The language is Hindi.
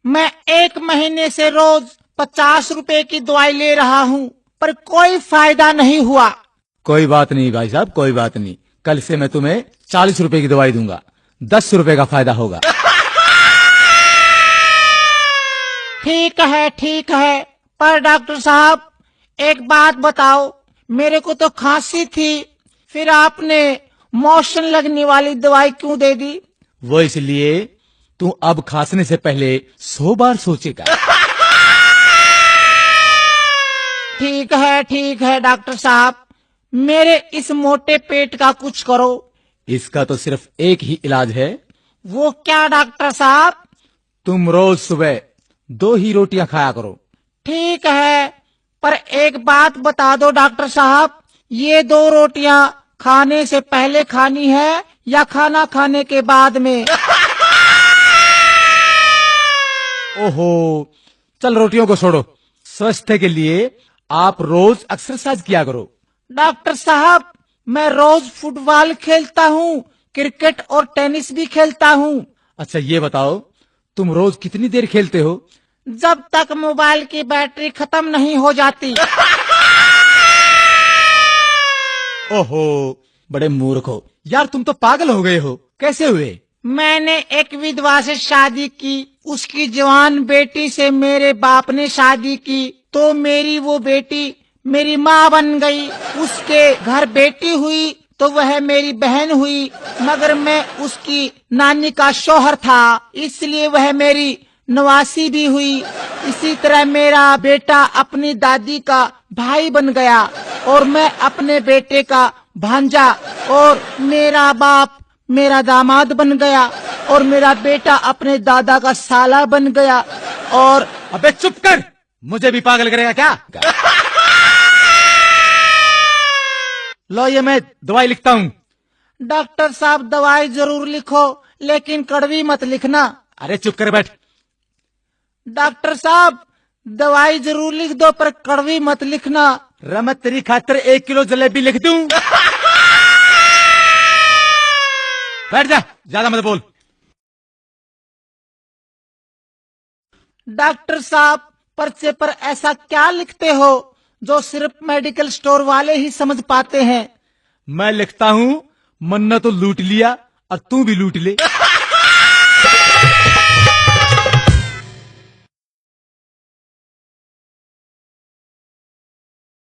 मैं 1 महीने से रोज 50 रुपए की दवाई ले रहा हूँ, पर कोई फायदा नहीं हुआ। कोई बात नहीं भाई साहब, कोई बात नहीं। कल से मैं तुम्हें 40 रुपए की दवाई दूंगा, 10 रुपए का फायदा होगा। ठीक है, पर डॉक्टर साहब एक बात बताओ, मेरे को तो खांसी थी, फिर आपने मोशन लगने वाली दवाई क्यों दे दी? वो इसलिए तू अब खांसने से पहले 100 बार सोचेगा। ठीक है डॉक्टर साहब, मेरे इस मोटे पेट का कुछ करो। इसका तो सिर्फ एक ही इलाज है। वो क्या डॉक्टर साहब? तुम रोज सुबह 2 ही रोटियां खाया करो। ठीक है, पर एक बात बता दो डॉक्टर साहब, ये 2 रोटियां खाने से पहले खानी है या खाना खाने के बाद में? ओहो, चल रोटियों को छोड़ो। स्वास्थ्य के लिए आप रोज एक्सरसाइज किया करो। डॉक्टर साहब, मैं रोज फुटबॉल खेलता हूँ, क्रिकेट और टेनिस भी खेलता हूँ। अच्छा ये बताओ, तुम रोज कितनी देर खेलते हो? जब तक मोबाइल की बैटरी खत्म नहीं हो जाती। ओहो, बड़े मूर्ख हो यार, तुम तो पागल हो गए हो। कैसे हुए? मैंने एक विधवा से शादी की, उसकी जवान बेटी से मेरे बाप ने शादी की, तो मेरी वो बेटी मेरी माँ बन गई। उसके घर बेटी हुई तो वह मेरी बहन हुई, मगर मैं उसकी नानी का शौहर था, इसलिए वह मेरी नवासी भी हुई। इसी तरह मेरा बेटा अपनी दादी का भाई बन गया, और मैं अपने बेटे का भांजा, और मेरा बाप मेरा दामाद बन गया, और मेरा बेटा अपने दादा का साला बन गया। और अबे चुप कर, मुझे भी पागल करेगा क्या? लो ये मैं दवाई लिखता हूँ। डॉक्टर साहब दवाई जरूर लिखो, लेकिन कड़वी मत लिखना। अरे चुप कर बैठ। डॉक्टर साहब दवाई जरूर लिख दो, पर कड़वी मत लिखना। रमत तेरी खातिर 1 किलो जलेबी लिख दूं? बैठ जा, ज्यादा मत बोल। डॉक्टर साहब पर्चे पर ऐसा क्या लिखते हो जो सिर्फ मेडिकल स्टोर वाले ही समझ पाते हैं? मैं लिखता हूँ, मन्ना तो लूट लिया और तू भी लूट ले।